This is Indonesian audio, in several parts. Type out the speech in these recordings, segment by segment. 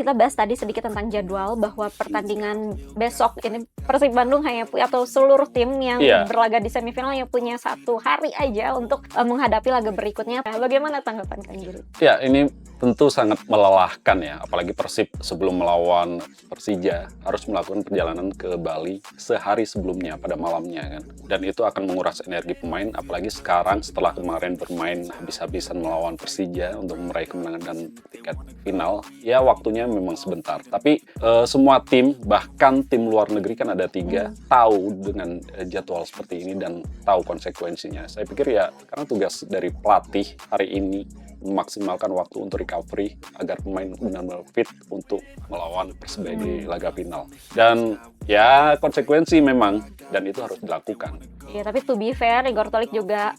Kita bahas tadi sedikit tentang jadwal bahwa pertandingan besok ini Persib Bandung hanya atau seluruh tim yang Iya. berlaga di semifinal hanya punya 1 hari aja untuk menghadapi laga berikutnya. Bagaimana tanggapan Kang Giri? Ya, ini tentu sangat melelahkan ya, apalagi Persib sebelum melawan Persija harus melakukan perjalanan ke Bali sehari sebelumnya pada malamnya kan. Dan itu akan menguras energi pemain, apalagi sekarang setelah kemarin bermain habis-habisan melawan Persija untuk meraih kemenangan dan tiket final, ya waktunya memang sebentar. Tapi semua tim, bahkan tim luar negeri kan ada 3, tahu dengan jadwal seperti ini dan tahu konsekuensinya. Saya pikir ya, karena tugas dari pelatih hari ini memaksimalkan waktu untuk recovery agar pemain benar-benar fit untuk melawan Persebaya di laga final. Dan ya konsekuensi memang, dan itu harus dilakukan. Ya, tapi to be fair, Igor Tolik juga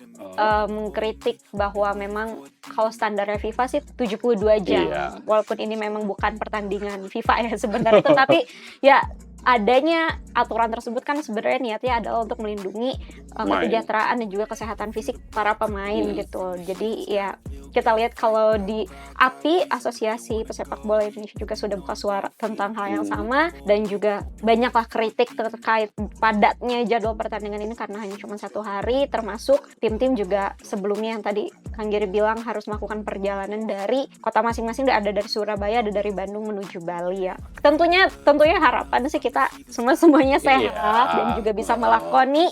mengkritik bahwa memang kalau standarnya FIFA sih 72 jam. Iya. Walaupun ini memang bukan pertandingan FIFA ya sebenarnya, tetapi ya adanya aturan tersebut kan sebenarnya niatnya adalah untuk melindungi kesejahteraan dan juga kesehatan fisik para pemain gitu. Jadi ya kita lihat kalau di API, Asosiasi Pesepak Bola Indonesia, juga sudah buka suara tentang hal yang sama, dan juga banyaklah kritik terkait padatnya jadwal pertandingan ini karena hanya cuma 1 hari, termasuk tim-tim juga sebelumnya yang tadi Kang Giri bilang harus melakukan perjalanan dari kota masing-masing, ada dari Surabaya, ada dari Bandung menuju Bali ya. Tentunya harapan sih kita semuanya sehat dan juga bisa melakoni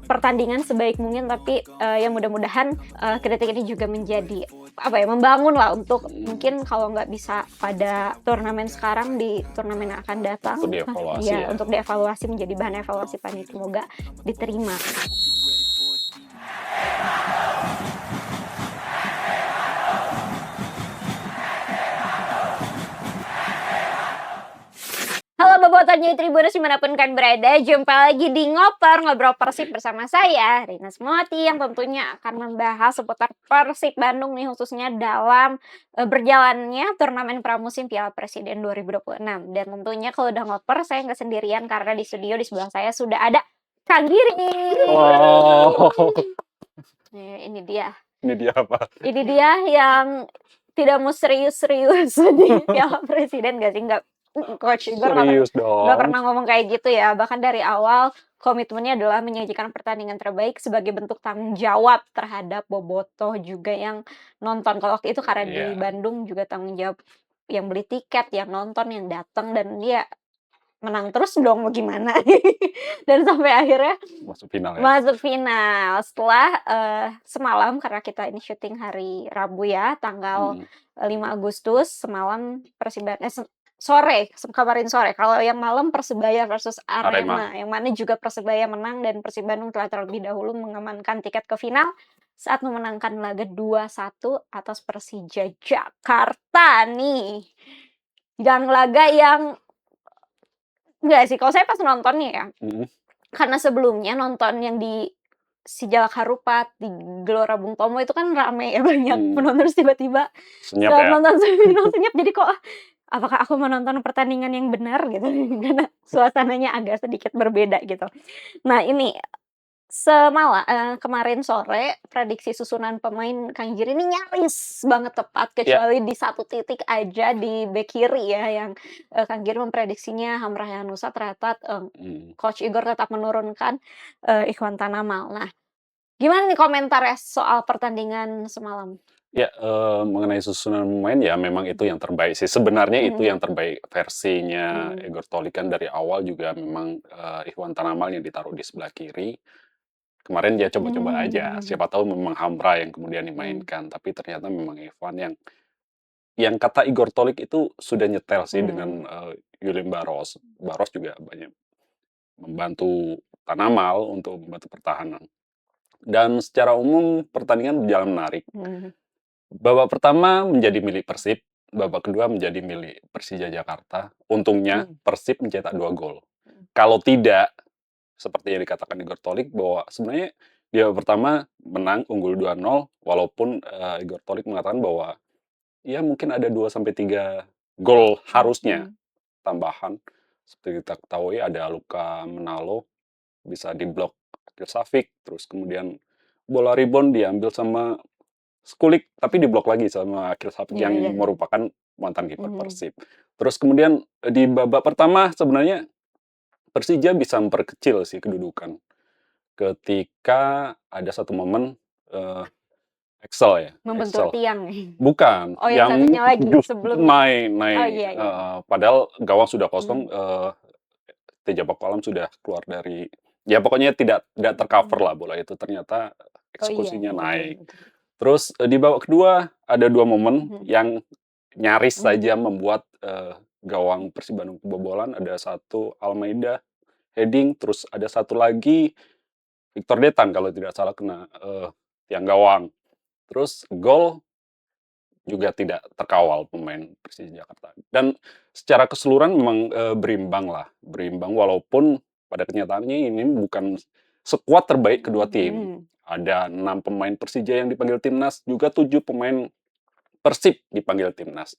pertandingan sebaik mungkin, tapi ya mudah-mudahan kritik ini juga menjadi membangun lah untuk mungkin kalau nggak bisa pada turnamen sekarang, di turnamen yang akan datang Untuk dievaluasi ya. untuk dievaluasi, menjadi bahan evaluasi panitia, semoga diterima. Halo Bobotoh New Tribuners dimanapun kalian berada, jumpa lagi di Ngobrol Persib bersama saya, Rina Smoti, yang tentunya akan membahas seputar Persib Bandung nih, khususnya dalam berjalannya turnamen pramusim Piala Presiden 2026. Dan tentunya kalau udah ngoper, saya nggak sendirian karena di studio di sebelah saya sudah ada Kang Giri. Wow. Ini dia. Ini dia apa? Ini dia yang tidak mau serius-serius di Piala Presiden, gak sih? Nggak, Coach Igor Serius dong. nggak pernah ngomong kayak gitu ya. Bahkan dari awal komitmennya adalah menyajikan pertandingan terbaik sebagai bentuk tanggung jawab terhadap bobotoh juga yang nonton. Kalau waktu itu karena di Bandung juga tanggung jawab yang beli tiket, yang nonton, yang datang, dan dia menang terus dong, mau gimana. Dan sampai akhirnya Masuk final ya. masuk final setelah semalam, karena kita ini syuting hari Rabu ya, tanggal 5 Agustus. Semalam kemarin sore. Kalau yang malam Persebaya versus Arema, yang mana juga Persebaya menang dan Persib Bandung telah terlebih dahulu mengamankan tiket ke final saat memenangkan laga 2-1 atas Persija Jakarta nih. Dan laga yang enggak sih, kalau saya pas nontonnya ya, karena sebelumnya nonton yang di Sijalak Harupat, di Gelora Bung Tomo itu kan rame ya, banyak penonton, terus tiba-tiba Senyap ya. nonton semifinal senyap, jadi kok apakah aku menonton pertandingan yang benar gitu, karena suasananya agak sedikit berbeda gitu. Nah ini kemarin sore prediksi susunan pemain Kang Giri ini nyaris banget tepat, kecuali di satu titik aja di bek kiri ya, yang Kang Giri memprediksinya Hamrah Yanusa, ternyata Coach Igor tetap menurunkan Ikhwan Tanamal. Nah, gimana nih komentarnya soal pertandingan semalam? Ya, mengenai susunan pemain ya memang itu yang terbaik sih. Sebenarnya itu yang terbaik versinya Igor Tolik, kan dari awal juga memang Ikhwan Tanamal yang ditaruh di sebelah kiri. Kemarin dia coba-coba aja, siapa tahu memang Hamrah yang kemudian dimainkan, tapi ternyata memang Ikhwan yang kata Igor Tolik itu sudah nyetel sih dengan Yulim Baros. Baros juga banyak membantu Tanamal untuk membantu pertahanan. Dan secara umum pertandingan berjalan menarik. Babak pertama menjadi milik Persib, babak kedua menjadi milik Persija Jakarta. Untungnya Persib mencetak 2 gol. Kalau tidak, seperti yang dikatakan Igor Tolik, bahwa sebenarnya di babak pertama menang unggul 2-0, walaupun Igor Tolik mengatakan bahwa ya mungkin ada 2-3 gol harusnya tambahan. Seperti kita ketahui ada Luka Menalo, bisa diblok Akil Safik, terus kemudian bola rebound diambil sama Skulik tapi diblok lagi sama Akil Sapik Iya yang iya iya. merupakan mantan kiper Mhm. Persib. Terus kemudian, di babak pertama sebenarnya Persija bisa memperkecil sih kedudukan ketika ada satu momen, eee, Axel ya, Membentur Axel. tiang. Bukan, Oh, yang yang satunya lagi sebelumnya? naik Oh, naik, iya iya. padahal gawang sudah kosong, Mmm, Teja Pakualam sudah keluar dari ya pokoknya tidak tercover mhm. lah bola itu, ternyata Oh, iya eksekusinya iya, betul naik. betul. Terus, di babak kedua ada 2 momen Mhm yang nyaris mhm. saja membuat, gawang Persib Bandung kebobolan, ada satu Almeida heading, terus ada satu lagi Victor Detan kalau tidak salah kena, tiang gawang. Terus gol juga tidak terkawal pemain Persija Jakarta. Dan secara keseluruhan memang, berimbang lah, berimbang walaupun pada kenyataannya ini bukan skuad terbaik kedua tim. Mhm. Ada 6 pemain Persija yang dipanggil timnas, juga 7 pemain Persib dipanggil timnas.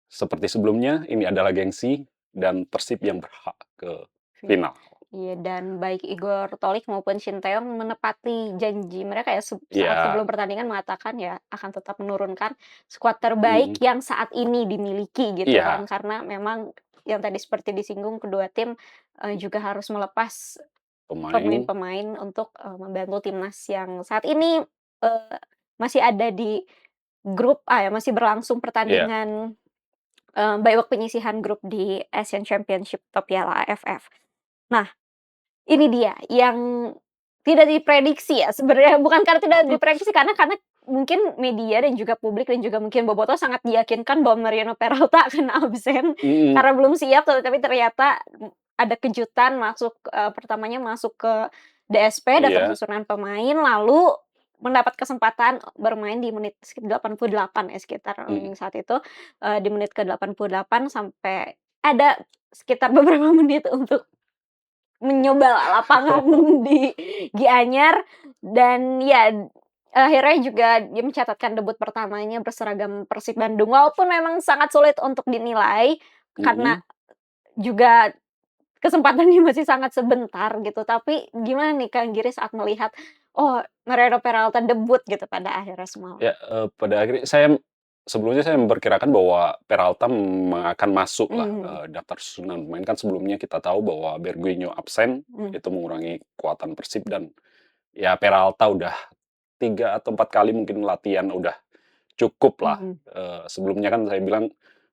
Seperti sebelumnya, ini adalah gengsi dan Persib yang berhak ke Iya. final. Iya, dan baik Igor Tolik maupun Shin Taeyong menepati janji mereka ya saat Iya, sebelum pertandingan mengatakan ya akan tetap menurunkan skuad terbaik mhm, yang saat ini dimiliki gitu kan. iya, Karena memang yang tadi seperti disinggung kedua tim, juga harus melepas pemain, pemain-pemain untuk, membantu timnas yang saat ini, eee, masih ada di grup A ya, masih berlangsung iya, pertandingan, babak penyisihan grup di Asian Championship atau Piala AFF. Nah, ini dia yang tidak diprediksi ya sebenarnya, bukan karena tidak diprediksi karena mungkin media dan juga publik dan juga mungkin bobotoh sangat diyakinkan bahwa Mariano Peralta akan absen mhm, karena belum siap, tapi ternyata, ada kejutan masuk, pertamanya masuk ke DSP, daftar iya, susunan pemain, lalu mendapat kesempatan bermain di menit 88 ya sekitar, mhm, saat itu, di menit ke-88 sampai ada sekitar beberapa menit untuk menyoba lapangan di Gianyar dan ya akhirnya juga dia mencatatkan debut pertamanya berseragam Persib Bandung. Walaupun memang sangat sulit untuk dinilai karena mhm. juga kesempatannya masih sangat sebentar gitu. Tapi gimana nih Kang Giri saat melihat, oh Mariano Peralta debut gitu pada akhirnya semalam? Ya, pada akhirnya sebelumnya saya memperkirakan bahwa Peralta akan masuk lah, Mhm daftar susunan pemain. Kan sebelumnya kita tahu bahwa Berguinho absen, mhm itu mengurangi kekuatan Persib dan ya Peralta udah 3 atau 4 kali mungkin latihan udah cukup lah. mhm Sebelumnya kan saya bilang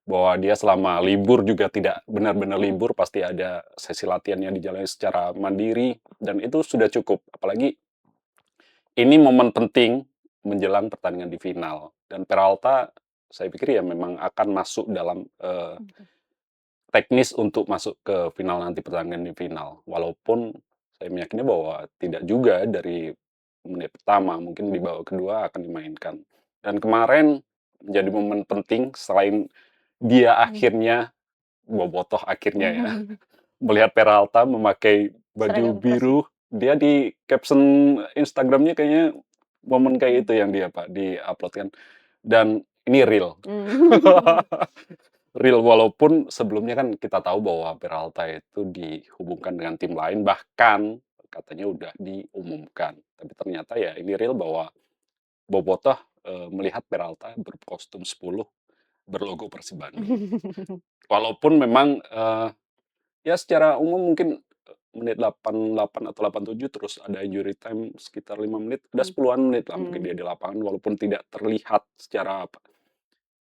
bahwa dia selama libur juga tidak benar-benar mhm libur, pasti ada sesi latihan yang dijalani secara mandiri dan itu sudah cukup. Apalagi ini momen penting menjelang pertandingan di final dan Peralta saya pikir ya memang akan masuk dalam, mhm teknis untuk masuk ke final nanti pertandingan di final. Walaupun saya meyakini bahwa tidak juga dari menit pertama, mungkin di babak kedua akan dimainkan. Dan kemarin menjadi momen penting selain dia mhm akhirnya, bobotoh akhirnya ya, mhm. melihat Peralta memakai baju Seragam Persib. biru, dia di caption Instagram-nya kayaknya momen kayak Mhm. itu yang dia Pak, di-upload kan, dan ini real. Mmm. Real, walaupun sebelumnya kan kita tahu bahwa Peralta itu dihubungkan dengan tim lain, bahkan katanya udah diumumkan. Tapi ternyata ya ini real bahwa bobotoh, melihat Peralta berkostum 10 berlogo Persib Bandung. Walaupun memang, ya secara umum mungkin, menit 88 atau 87 terus ada injury time sekitar 5 menit, ada Mmm, 10-an menit lah mungkin mhm, dia di lapangan walaupun tidak terlihat secara apa,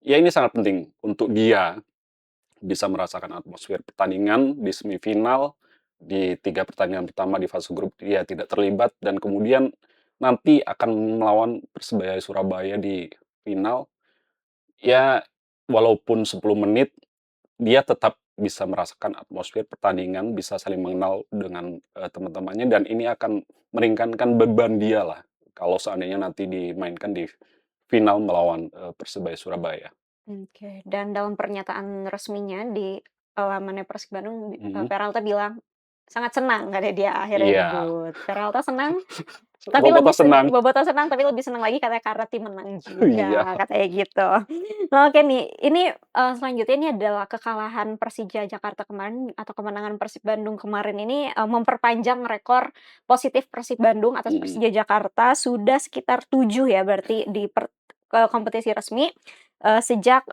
ya ini sangat penting untuk dia bisa merasakan atmosfer pertandingan di semifinal, di 3 pertandingan pertama di fase grup dia tidak terlibat dan kemudian nanti akan melawan Persebaya Surabaya di final, ya walaupun 10 menit dia tetap bisa merasakan atmosfer pertandingan, bisa saling mengenal dengan, teman-temannya dan ini akan meringankan beban dia lah kalau seandainya nanti dimainkan di final melawan, Persebaya Surabaya. oke. Dan dalam pernyataan resminya di lamannya Persib Bandung, Mhm. Peralta bilang sangat senang katanya dia akhirnya Iya. debut. Peralta senang? Tapi Bobotoh senang. Bobotoh senang, tapi lebih senang lagi katanya karena tim menang Iya. juga, katanya gitu. Nah, oke nih, ini, selanjutnya ini adalah kekalahan Persija Jakarta kemarin atau kemenangan Persib Bandung kemarin ini, memperpanjang rekor positif Persib Bandung atas Mhm. Persija Jakarta sudah sekitar 7 ya berarti kompetisi resmi, sejak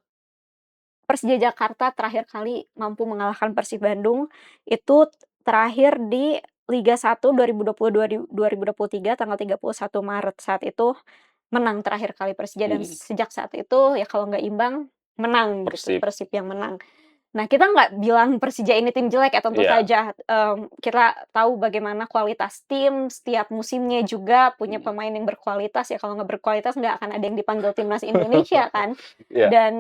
Persija Jakarta terakhir kali mampu mengalahkan Persib Bandung, itu terakhir di Liga 1 2022-2023 tanggal 31 Maret. Saat itu menang terakhir kali Persija dan Mhm. sejak saat itu ya kalau nggak imbang, menang gitu, Persib. Persib yang menang. Nah, kita nggak bilang Persija ini tim jelek ya, tentu Iya. saja, kita tahu bagaimana kualitas tim, setiap musimnya juga punya Mhm. pemain yang berkualitas ya, kalau nggak berkualitas nggak akan ada yang dipanggil timnas Indonesia kan. Iya. Dan,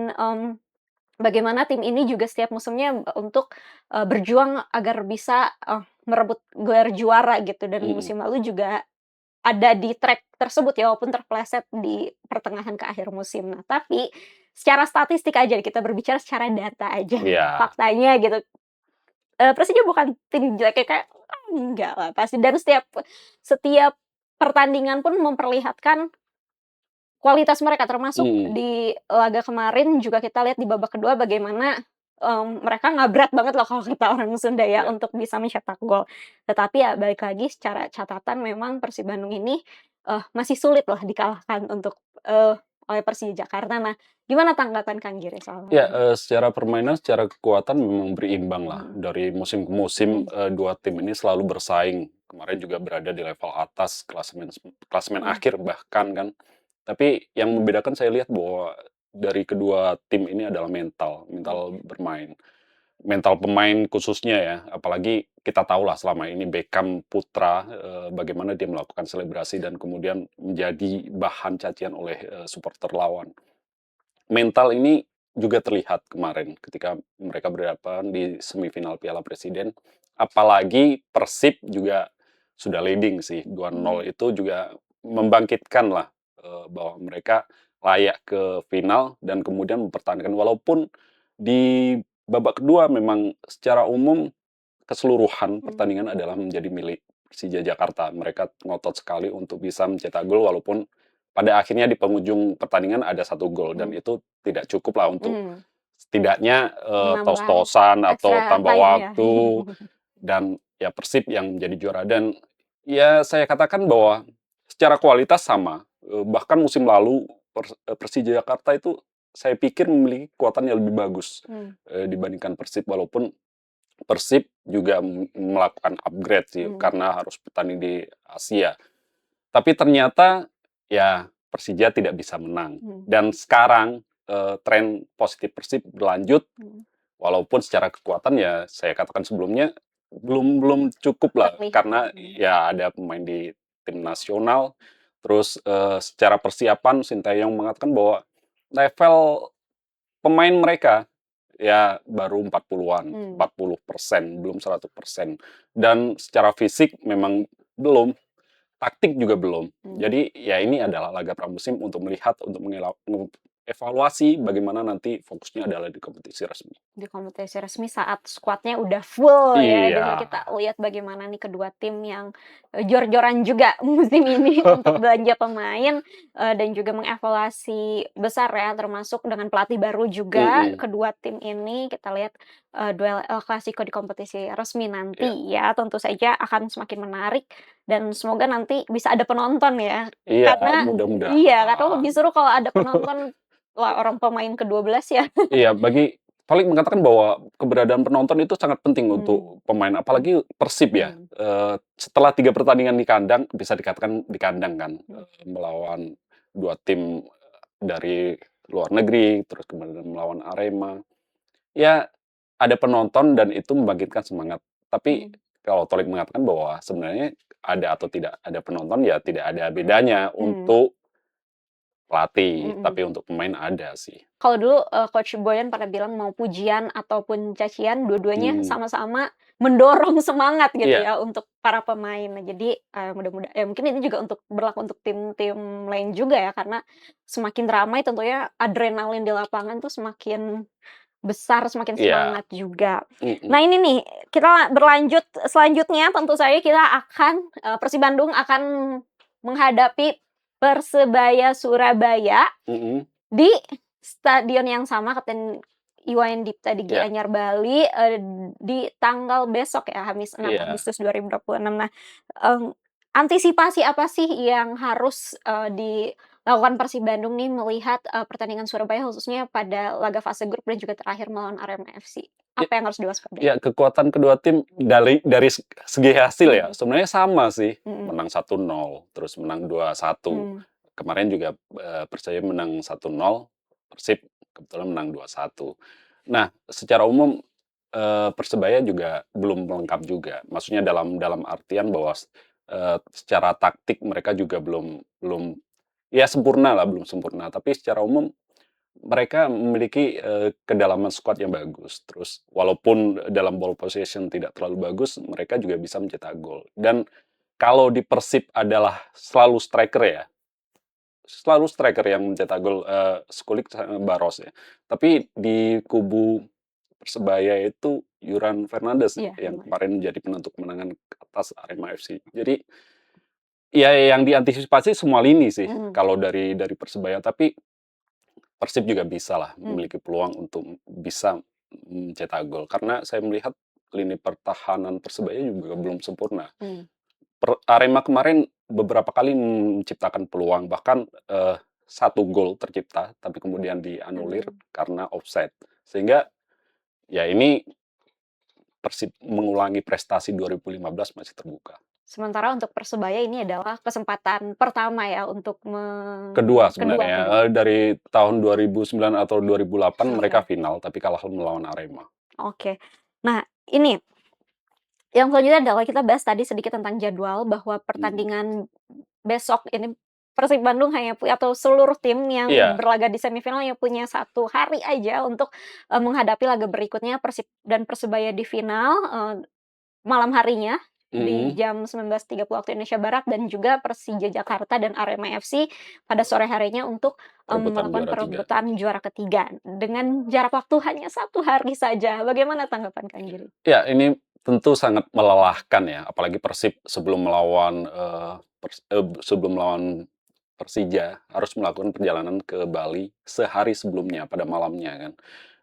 bagaimana tim ini juga setiap musimnya untuk, berjuang agar bisa, merebut gelar juara gitu dan Mhm. musim lalu juga ada di track tersebut ya walaupun terpeleset di pertengahan ke akhir musim. Nah tapi, secara statistik aja kita berbicara secara data aja, Iya. faktanya gitu, Persija bukan tim jelek ya kayak, enggak lah pasti dan setiap pertandingan pun memperlihatkan kualitas mereka termasuk Mhm. di laga kemarin juga kita lihat di babak kedua bagaimana, mereka ngabrak banget loh kalau kata orang Sunda ya Iya. untuk bisa mencetak gol. Tetapi ya balik lagi secara catatan memang Persib Bandung ini, masih sulit loh dikalahkan oleh Persija Jakarta. Nah, gimana tanggapan Kang Giri soal hal Ya, ini? secara permainan, secara kekuatan memang berimbang lah. Mhm, Dari musim ke musim, mhm, 2 tim ini selalu bersaing. Kemarin juga berada di level atas klasemen klasemen mhm, akhir bahkan kan. Tapi yang membedakan saya lihat bahwa dari kedua tim ini adalah mental, mhm, mental bermain. Mental pemain khususnya ya, apalagi kita tahulah selama ini Beckham Putra, bagaimana dia melakukan selebrasi dan kemudian menjadi bahan cacian oleh, supporter lawan. Mental ini juga terlihat kemarin ketika mereka berhadapan di semifinal Piala Presiden, apalagi Persib juga sudah leading sih 2-0 mhm, itu juga membangkitkanlah, bahwa mereka layak ke final dan kemudian mempertahankan walaupun di babak kedua memang secara umum keseluruhan mhm, pertandingan adalah menjadi milik Persija Jakarta. Mereka ngotot sekali untuk bisa mencetak gol walaupun pada akhirnya di penghujung pertandingan ada 1 gol dan mhm, itu tidak cukup lah untuk mmm, setidaknya, menambah tos-tosan atau extra tambah time ya? waktu dan ya Persib yang menjadi juara dan ya saya katakan bahwa secara kualitas sama, bahkan musim lalu Persija Jakarta itu saya pikir memiliki kekuatan yang lebih bagus, Mmm, dibandingkan Persib walaupun Persib juga melakukan upgrade sih mhm, karena harus bertanding di Asia. Tapi ternyata ya Persija tidak bisa menang mhm, dan sekarang, tren positif Persib berlanjut mhm. walaupun secara kekuatan ya saya katakan sebelumnya belum belum cukup lah Terlihat ya, karena ya ada pemain di tim nasional, terus, secara persiapan Sinteyong mengatakan bahwa level pemain mereka ya baru 40-an, mmm, 40%, belum 100%. Dan secara fisik memang belum, taktik juga belum. mmm. Jadi ya ini adalah laga pramusim untuk melihat, untuk evaluasi bagaimana nanti fokusnya adalah di kompetisi resmi. Di kompetisi resmi saat skuadnya udah full ya, Iya, dan kita lihat bagaimana nih kedua tim yang, jor-joran juga musim ini untuk belanja pemain, dan juga mengevaluasi besar ya, termasuk dengan pelatih baru juga. mhm, Kedua tim ini kita lihat, duel El Clasico di kompetisi resmi iya nanti ya, tentu saja akan semakin menarik dan semoga nanti bisa ada penonton ya. iya, Karena iya, karena mudah-mudahan. lebih seru kalau ada penonton, wah orang pemain ke-12 ya. Iya, bagi Falik mengatakan bahwa keberadaan penonton itu sangat penting Mmm, untuk pemain, mhm, apalagi Persib ya, mhm. setelah 3 pertandingan di kandang, bisa dikatakan di kandang kan, Mhm, melawan 2 tim, dari luar negeri, terus kemudian melawan Arema. Ya, ada penonton dan itu membangkitkan semangat. Tapi mhm, kalau Tholik mengatakan bahwa sebenarnya ada atau tidak ada penonton, ya tidak ada bedanya mmm, untuk pelatih, mhm. tapi untuk pemain ada sih. Kalau dulu, Coach Boyan pernah bilang mau pujian ataupun cacian dua-duanya Mmm, sama-sama mendorong semangat gitu iya ya untuk para pemain. Nah jadi, mungkin ini juga berlaku untuk tim-tim lain juga ya karena semakin ramai tentunya adrenalin di lapangan tuh semakin besar, semakin iya, semangat juga. mhm, Nah ini nih, kita berlanjut selanjutnya tentu saja kita akan, Persib Bandung akan menghadapi Persebaya Surabaya Mhm. di stadion yang sama Kapten Iwayan Dipta di Iya. Gianyar Bali, di tanggal besok ya, Kamis 6 Iya. Agustus 2026. Nah, antisipasi apa sih yang harus, dilakukan Persib Bandung nih melihat, pertandingan Surabaya khususnya pada laga fase grup dan juga terakhir melawan Arema FC? Ya Apa yang harus diwaspadai? ya, kekuatan kedua tim dari segi hasil ya, Mhm, sebenarnya sama sih, mhm, menang 1-0, terus menang 2-1. mmm, Kemarin juga, Persija menang 1-0, Persib kebetulan menang 2-1. Nah, secara umum, Persebaya juga belum lengkap juga. Maksudnya dalam dalam artian bahwa secara taktik mereka juga belum belum ya sempurna lah, belum sempurna. Tapi secara umum mereka memiliki, kedalaman skuad yang bagus. Terus walaupun dalam ball possession tidak terlalu bagus, mereka juga bisa mencetak gol. Dan kalau di Persib adalah selalu striker yang mencetak gol, Skulik sama Baros ya. Tapi di kubu Persebaya itu Yuran Fernandes iya yang gimana? kemarin menjadi penentu kemenangan atas Arema FC. Jadi, ya yang diantisipasi semua lini sih Mhm, kalau dari Persebaya, tapi Persib juga bisa lah mmm, memiliki peluang untuk bisa mencetak gol. Karena saya melihat lini pertahanan Persebaya juga belum sempurna. mmm, Arema kemarin beberapa kali menciptakan peluang, bahkan, 1 gol tercipta, tapi kemudian dianulir mhm. karena offside. Sehingga, ya ini Persib mengulangi prestasi 2015 masih terbuka. Sementara untuk Persebaya ini adalah kesempatan pertama ya untuk Kedua kedua sebenarnya, kedua, dari tahun 2009 atau 2008 mereka oke final, tapi kalah melawan Arema. oke. Nah ini, yang selanjutnya adalah kita bahas tadi sedikit tentang jadwal bahwa Mhm. pertandingan besok ini Persib Bandung hanya atau seluruh tim yang Iya. berlaga di semifinal hanya punya 1 hari aja untuk, menghadapi laga berikutnya Persib dan Persebaya di final, malam harinya, di Mhm. jam 19.30 waktu Indonesia Barat dan juga Persija Jakarta dan Arema FC pada sore harinya untuk, Perebutan melakukan juara 3. perebutan juara ketiga dengan jarak waktu hanya 1 hari saja. Bagaimana tanggapan Kang Giri? Ya, ini tentu sangat melelahkan ya, apalagi Persib sebelum melawan, sebelum melawan Persija harus melakukan perjalanan ke Bali sehari sebelumnya pada malamnya kan.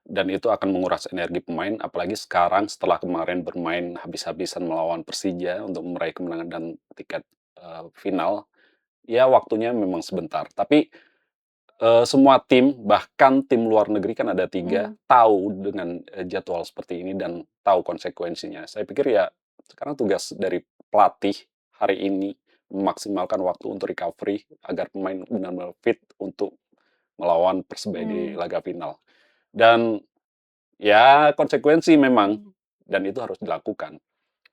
Dan itu akan menguras energi pemain, apalagi sekarang setelah kemarin bermain habis-habisan melawan Persija untuk meraih kemenangan dan tiket, final, ya waktunya memang sebentar. Tapi semua tim, bahkan tim luar negeri kan ada 3 Mmm, tahu dengan, jadwal seperti ini dan tahu konsekuensinya. Saya pikir ya sekarang tugas dari pelatih hari ini memaksimalkan waktu untuk recovery agar pemain benar-benar fit untuk melawan Persebaya di mmm, laga final. Dan ya konsekuensi memang, mmm. dan itu harus dilakukan.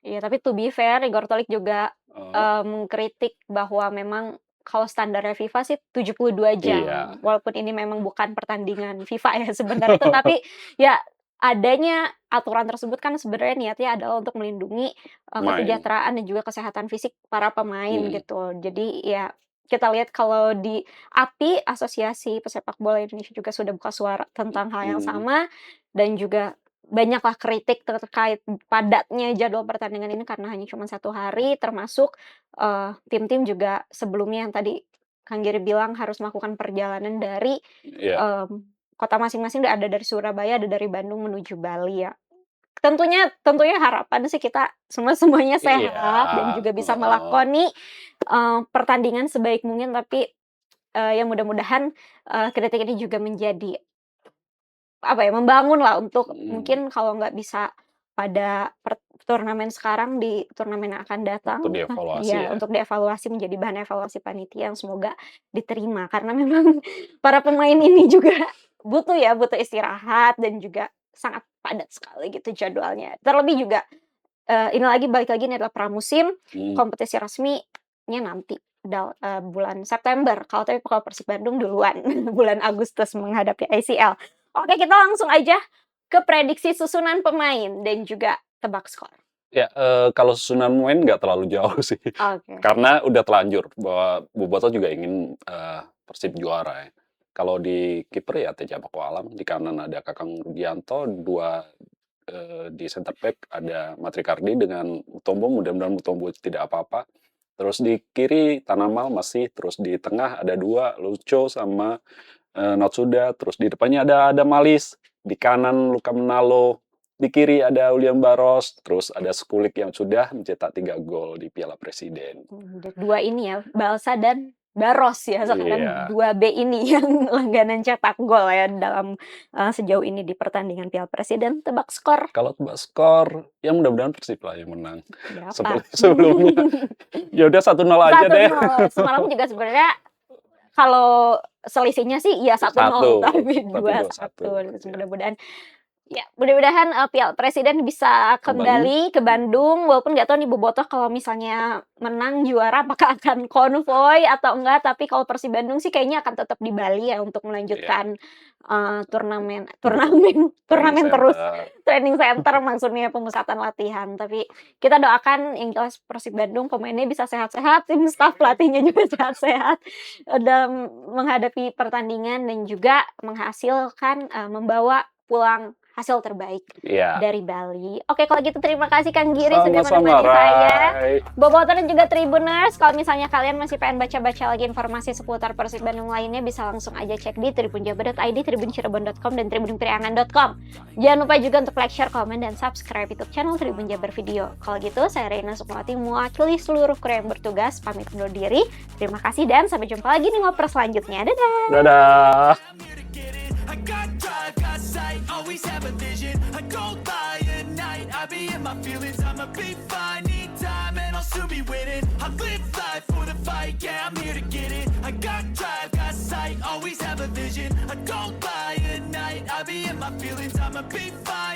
Iya, tapi to be fair, Igor Tolik juga, Eee, mengkritik bahwa memang kalau standarnya FIFA sih 72 iya. jam. Walaupun ini memang bukan pertandingan FIFA ya sebenarnya, tetapi ya adanya aturan tersebut kan sebenarnya niatnya adalah untuk melindungi, Main. kesejahteraan dan juga kesehatan fisik para pemain Mhm. gitu. Jadi ya kita lihat kalau di API, Asosiasi Pesepak Bola Indonesia juga sudah buka suara tentang hal yang Mhm. sama dan juga banyaklah kritik terkait padatnya jadwal pertandingan ini karena hanya cuma 1 hari, termasuk, tim-tim juga sebelumnya yang tadi Kang Giri bilang harus melakukan perjalanan dari, Iya. mmm, kota masing-masing, ada dari Surabaya, ada dari Bandung menuju Bali ya. Tentunya tentunya harapan sih kita semuanya Iya, sehat dan juga bisa heeh. melakoni, pertandingan sebaik mungkin, tapi, ya mudah-mudahan, kritik ini juga menjadi apa ya, membangunlah untuk Mhm. mungkin kalau nggak bisa pada turnamen sekarang, di turnamen yang akan datang, Untuk dievaluasi iya, ya. untuk dievaluasi menjadi bahan evaluasi panitia yang semoga diterima. Karena memang para pemain ini juga butuh ya, butuh istirahat dan juga sangat padat sekali gitu jadwalnya. Terlebih juga, ini lagi balik lagi ini adalah pramusim, Mhm. kompetisi resminya nanti bulan September, kalau Persib Bandung duluan, bulan Agustus menghadapi ICL. Oke, kita langsung aja ke prediksi susunan pemain dan juga tebak skor. Ya, kalau susunan pemain nggak terlalu jauh sih, Oke. karena udah telanjur bahwa Bobotoh juga ingin, Persib juara ya. Kalau di kiper ya Teja Pakualam, di kanan ada Kakang Rudianto, 2 di center back ada Matrikardi dengan Mutombo, mudah-mudahan Mutombo tidak apa-apa. Terus di kiri Tanamal masih, terus di tengah ada 2, Lucho sama, Notsuda, terus di depannya ada Malis, di kanan Luka Menalo, di kiri ada William Barros, terus ada Skulik yang sudah mencetak 3 gol di Piala Presiden. 2 ini ya, Balsa dan Barros ya, sekarang Iya. 2B ini yang langganan cetak gol ya dalam sejauh ini di pertandingan Piala Presiden. Tebak skor Kalau tebak skor, ya mudah-mudahan Persib lah yang menang. berapa? Sebelumnya. Ya udah 1-0 aja deh. 1-0. Semalam juga sebenarnya kalau selisihnya sih ya 1-0 tapi 2-1. Mudah-mudahan mudah-mudahan Piala Presiden bisa kembali ke Bandung, walaupun nggak tahu nih Bobotoh kalau misalnya menang juara apakah akan konvoy atau enggak, tapi kalau Persib Bandung sih kayaknya akan tetap di Bali ya untuk melanjutkan turnamen terus, training center maksudnya pemusatan latihan. Tapi kita doakan yang jelas Persib Bandung pemainnya bisa sehat-sehat, tim staf pelatihnya juga sehat-sehat dalam menghadapi pertandingan dan juga menghasilkan membawa pulang hasil terbaik dari Bali. Oke, kalau gitu terima kasih Kang Giri sudah menemani saya. Bobotoh dan juga Tribuners, kalau misalnya kalian masih pengen baca-baca lagi informasi seputar Persib Bandung lainnya, bisa langsung aja cek di tribunjabar.id, tribuncirebon.com, dan tribunpriangan.com. Jangan lupa juga untuk like, share, komen, dan subscribe YouTube channel Tribun Jabar Video. Kalau gitu, saya Reina Sukmawati mewakili seluruh kru yang bertugas, pamit undur diri. Terima kasih dan sampai jumpa lagi di ngoper selanjutnya. Dadah! Dadah! I got drive, got sight, always have a vision. I don't lie at night, I be in my feelings. I'ma be fine, need time and I'll soon be winning. I live life for the fight, yeah, I'm here to get it. I got drive, got sight, always have a vision. I don't lie at night, I be in my feelings. I'ma be fine.